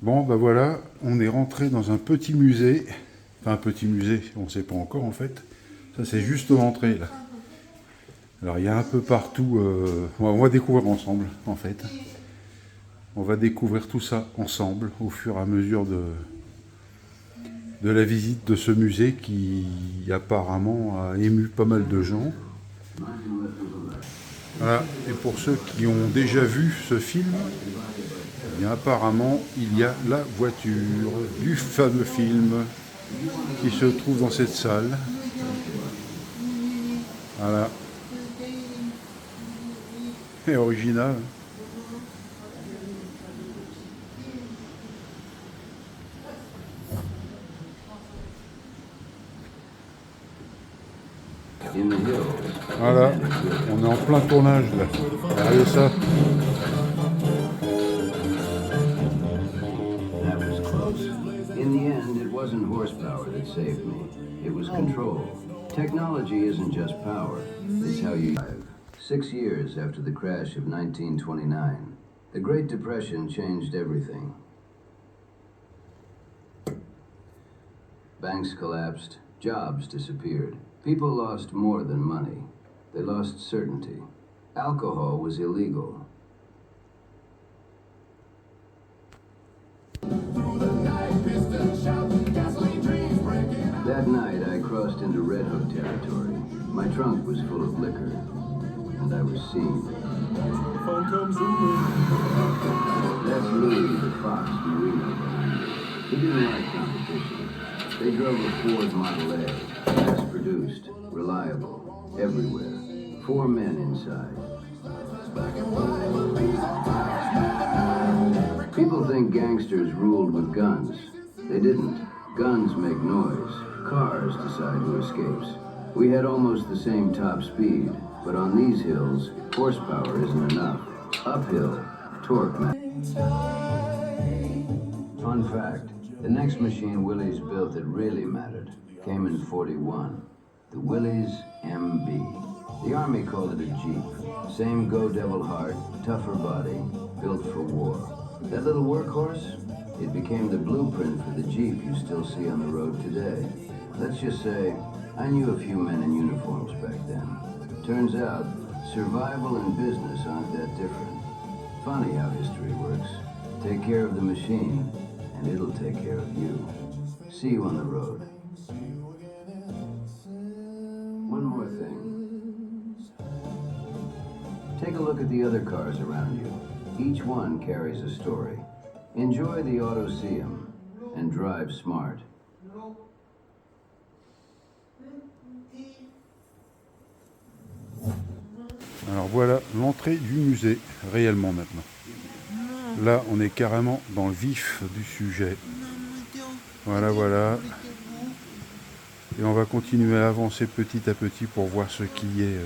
Bon, bah voilà, on est rentré dans un petit musée. Enfin, un petit musée, on ne sait pas encore en fait. Ça, c'est juste l'entrée là. Alors, il y a un peu partout. On va découvrir ensemble en fait. On va découvrir tout ça ensemble au fur et à mesure de la visite de ce musée qui apparemment a ému pas mal de gens. Voilà. Et pour ceux qui ont déjà vu ce film, eh bien, apparemment, il y a la voiture du fameux film qui se trouve dans cette salle. Voilà. Et original. Voilà. On est en plein tournage là. Regardez ça. That was close. In the end, it wasn't horsepower that saved me. It was control. Technology isn't just power. It's how you drive. 6 years after the crash of 1929, the Great Depression changed everything. Banks collapsed, jobs disappeared. People lost more than money. They lost certainty. Alcohol was illegal. That night, I crossed into Red Hook territory. My trunk was full of liquor, and I was seen. That's Louis the Fox Marino behind me. He didn't like competition. They drove a Ford Model A, mass-produced, reliable, everywhere. 4 men inside. People think gangsters ruled with guns. They didn't. Guns make noise. Cars decide who escapes. We had almost the same top speed, but on these hills, horsepower isn't enough. Uphill, torque matters. Fun fact, the next machine Willys built that really mattered came in '41. The Willys MB. The Army called it a Jeep. Same Go Devil heart, tougher body, built for war. That little workhorse? It became the blueprint for the Jeep you still see on the road today. Let's just say, I knew a few men in uniforms back then. Turns out, survival and business aren't that different. Funny how history works. Take care of the machine, and it'll take care of you. See you on the road. One more thing. Take a look at the other cars around you. Each one carries a story. Enjoy the Autoseum and drive smart. Alors voilà l'entrée du musée, réellement maintenant. Là, on est carrément dans le vif du sujet. Voilà, voilà. Et on va continuer à avancer petit à petit pour voir ce qui est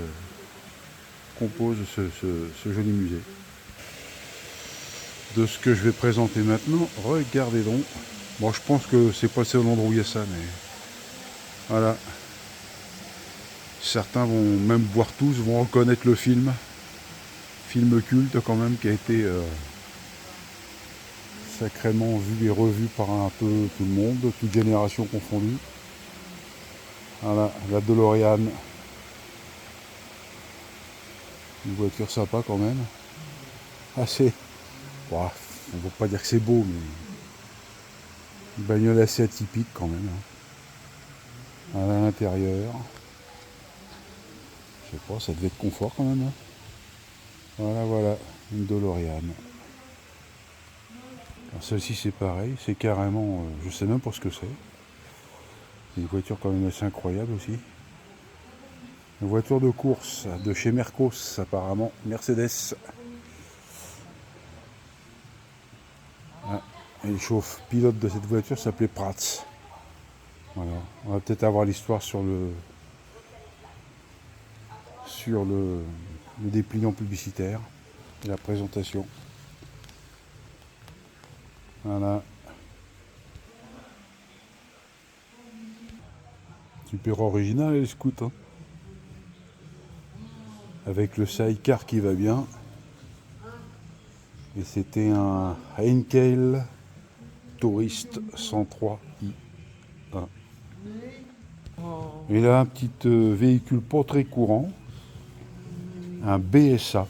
compose ce joli musée. De ce que je vais présenter maintenant, regardez donc. Bon, je pense que c'est pas le seul endroit où il y a ça, mais voilà. Certains vont même, voire tous, vont reconnaître le film culte quand même, qui a été sacrément vu et revu par un peu tout le monde, toute génération confondue. Voilà, la DeLorean. Une voiture sympa quand même. Assez. Bon, on ne va pas dire que c'est beau, mais une bagnole assez atypique quand même. Hein. À l'intérieur. Je sais pas, ça devait être confort quand même. Hein. Voilà, voilà, une DeLorean. Celle-ci c'est pareil, c'est carrément, je sais même pas ce que c'est. C'est une voiture quand même assez incroyable aussi. Une voiture de course de chez Mercos apparemment, Mercedes. Ah, et le pilote de cette voiture s'appelait Prats. Voilà. On va peut-être avoir l'histoire sur le dépliant publicitaire et la présentation. Voilà. Super original les scouts. Hein. Avec le sidecar qui va bien. Et c'était un Heinkel Tourist 103i. Et là, un petit véhicule pas très courant, un BSA.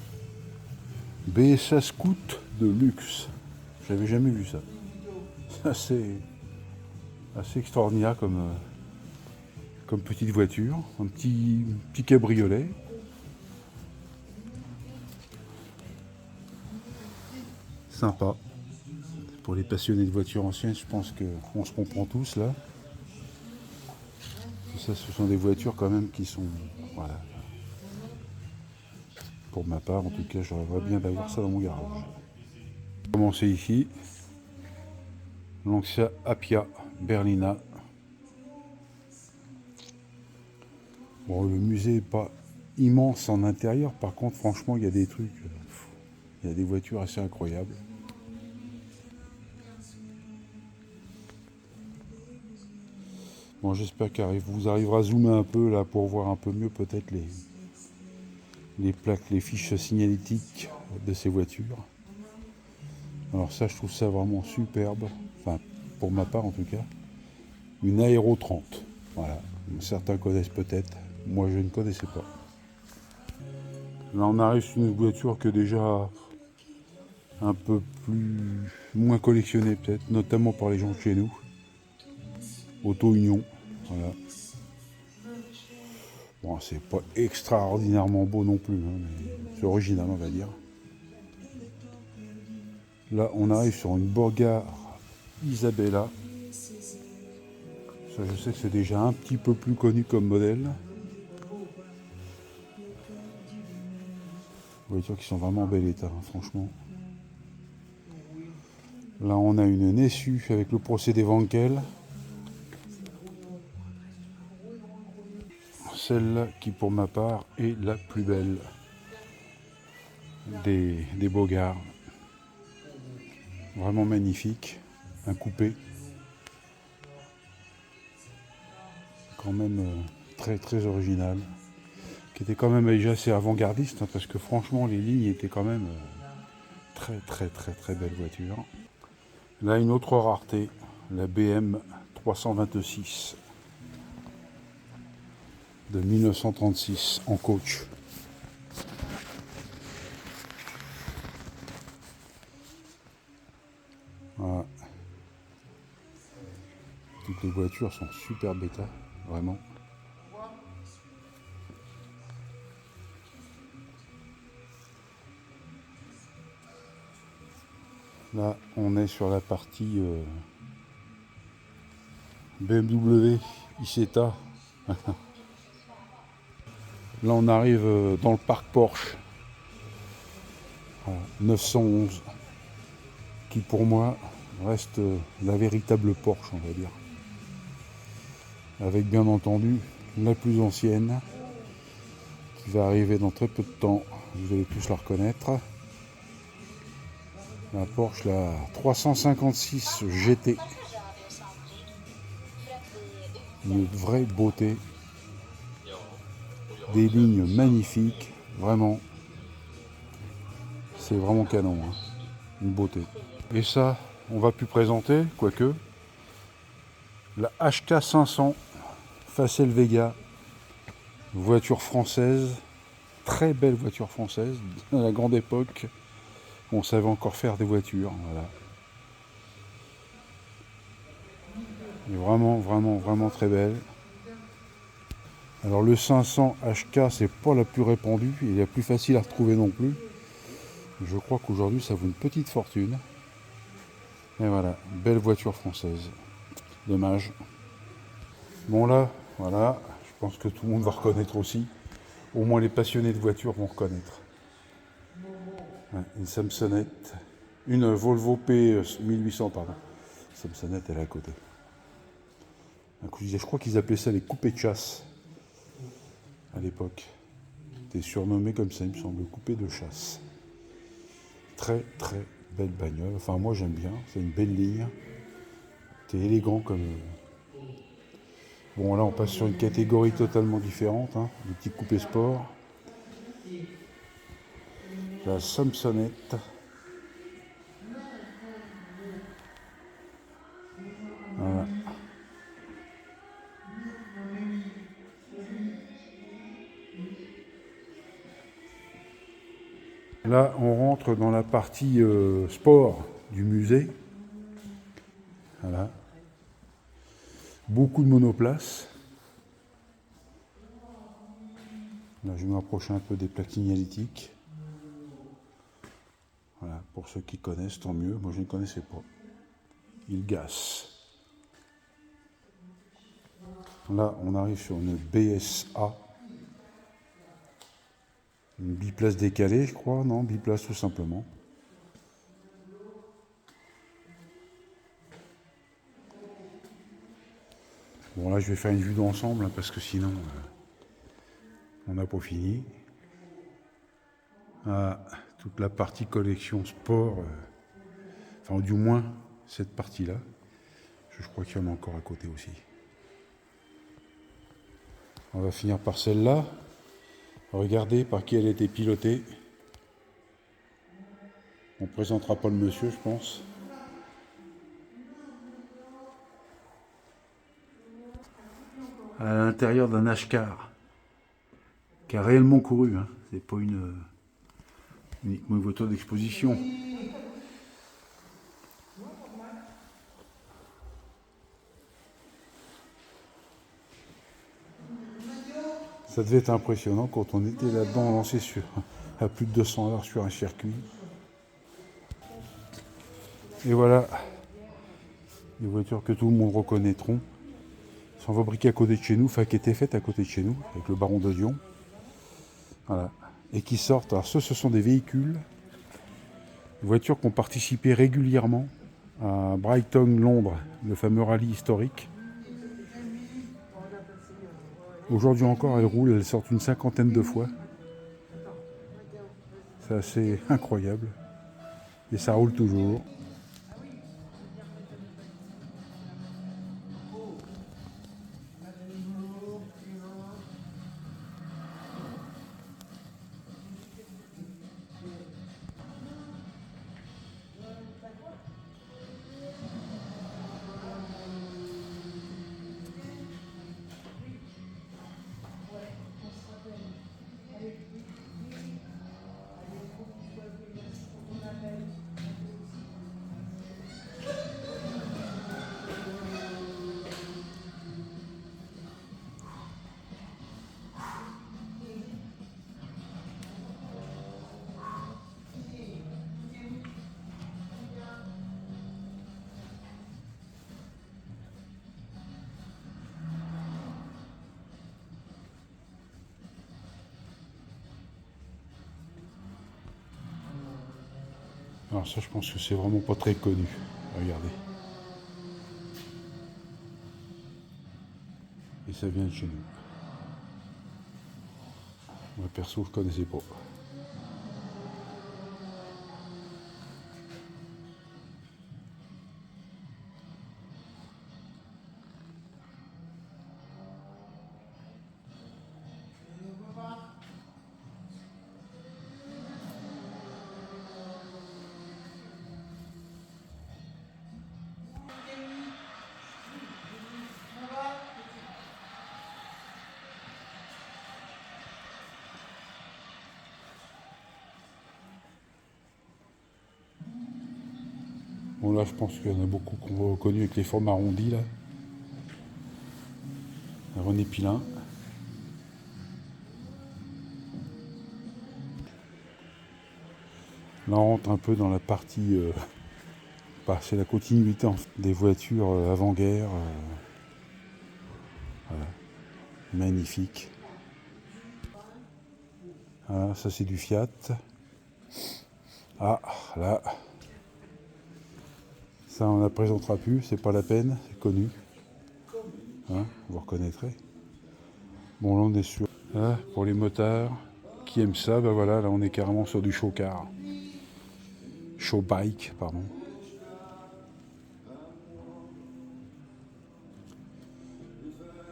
BSA Scoot de luxe. J'avais jamais vu ça. C'est assez extraordinaire comme petite voiture. Un petit cabriolet. Sympa. Pour les passionnés de voitures anciennes, je pense qu'on se comprend tous là. Ça, ce sont des voitures quand même qui sont... Voilà. Pour ma part, en tout cas, j'aurais bien d'avoir ça dans mon garage. On va commencer ici. Lancia Appia Berlina. Bon, le musée n'est pas immense en intérieur. Par contre, franchement, il y a des trucs... Il y a des voitures assez incroyables. Bon, j'espère qu'il vous arrivera à zoomer un peu là pour voir un peu mieux peut-être les plaques, les fiches signalétiques de ces voitures. Alors ça, je trouve ça vraiment superbe. Enfin, pour ma part en tout cas. Une Aero 30. Voilà. Certains connaissent peut-être. Moi, je ne connaissais pas. Là, on arrive sur une voiture que déjà un peu moins collectionnée peut-être, notamment par les gens de chez nous. Auto Union. Voilà. Bon, c'est pas extraordinairement beau non plus, hein, mais c'est original, on va dire. Là, on arrive sur une Borgard Isabella. Ça, je sais que c'est déjà un petit peu plus connu comme modèle. Voitures qui sont vraiment en bel état, hein, franchement. Là, on a une Nessu avec le procédé Wankel. Celle qui, pour ma part, est la plus belle des Borgard. Vraiment magnifique. Un coupé. Quand même très très original. Qui était quand même déjà assez avant-gardiste, hein, parce que franchement, les lignes étaient quand même très très très très belle voiture. Là, une autre rareté, la BM 326 de 1936 en coach. Voilà. Toutes les voitures sont super bêta, vraiment. Là, on est sur la partie BMW Isetta. Là, on arrive dans le parc Porsche. Voilà, 911, qui pour moi reste la véritable Porsche, on va dire. Avec bien entendu la plus ancienne, qui va arriver dans très peu de temps. Vous allez tous la reconnaître. La Porsche, la 356 GT. Une vraie beauté. Des lignes magnifiques. Vraiment. C'est vraiment canon. Hein. Une beauté. Et ça, on va plus présenter, quoique. La HK 500 Facel Vega. Voiture française. Très belle voiture française. À la grande époque. On savait encore faire des voitures, voilà. Et vraiment, vraiment, vraiment très belle. Alors le 500 HK, c'est pas la plus répandue et la plus facile à retrouver non plus. Je crois qu'aujourd'hui, ça vaut une petite fortune. Et voilà, belle voiture française. Dommage. Bon là, voilà, je pense que tout le monde va reconnaître aussi. Au moins les passionnés de voitures vont reconnaître. Ouais, une Samsonette. Une Volvo P1800, pardon. Samsonette, elle est à côté. Je crois qu'ils appelaient ça les coupés de chasse à l'époque. C'était surnommé comme ça, il me semble, coupé de chasse. Très très belle bagnole. Enfin, moi j'aime bien. C'est une belle ligne. C'est élégant comme. Bon, là on passe sur une catégorie totalement différente. Hein, des petits coupés sport. La Samsonette. Là, on rentre dans la partie sport du musée. Voilà. Beaucoup de monoplaces. Là, je vais m'approcher un peu des plaques signalétiques. Voilà, pour ceux qui connaissent, tant mieux. Moi, je ne connaissais pas. Ilgas. Là, on arrive sur une BSA. Une biplace décalée, je crois. Non, biplace tout simplement. Bon, là, je vais faire une vue d'ensemble, hein, parce que sinon, on n'a pas fini. Ah, toute la partie collection sport, enfin, du moins, cette partie-là. Je crois qu'il y en a encore à côté aussi. On va finir par celle-là. Regardez par qui elle a été pilotée. On ne présentera pas le monsieur, je pense. À l'intérieur d'un Ashcar, qui a réellement couru. Hein. C'est pas uniquement une voiture d'exposition. Ça devait être impressionnant quand on était là-dedans, lancé à plus de 200 heures sur un circuit. Et voilà, des voitures que tout le monde reconnaîtront, sont fabriquées à côté de chez nous, enfin qui étaient faites à côté de chez nous, avec le baron de Dion. Voilà. Et qui sortent. Alors ce sont des véhicules, des voitures qui ont participé régulièrement à Brighton, Londres, le fameux rallye historique. Aujourd'hui encore, elles roulent, elles sortent une 50aine de fois. C'est assez incroyable. Et ça roule toujours. Alors ça, je pense que c'est vraiment pas très connu. Regardez. Et ça vient de chez nous. Moi, perso, je connaissais pas. Bon là, je pense qu'il y en a beaucoup qu'on va reconnu avec les formes arrondies là. René Pilin. Là, on rentre un peu dans la partie, c'est la continuité des voitures avant-guerre. Voilà. Magnifique. Ah, ça c'est du Fiat. Ah, là. Ça, on ne la présentera plus, c'est pas la peine, c'est connu. Hein, vous reconnaîtrez. Bon, là, on est sur. Là, pour les motards qui aiment ça, ben voilà, là, on est carrément sur du show car. Show bike, pardon.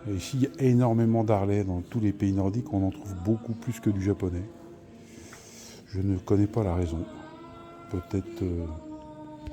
Et ici, il y a énormément d'Harley dans tous les pays nordiques, on en trouve beaucoup plus que du japonais. Je ne connais pas la raison. Peut-être.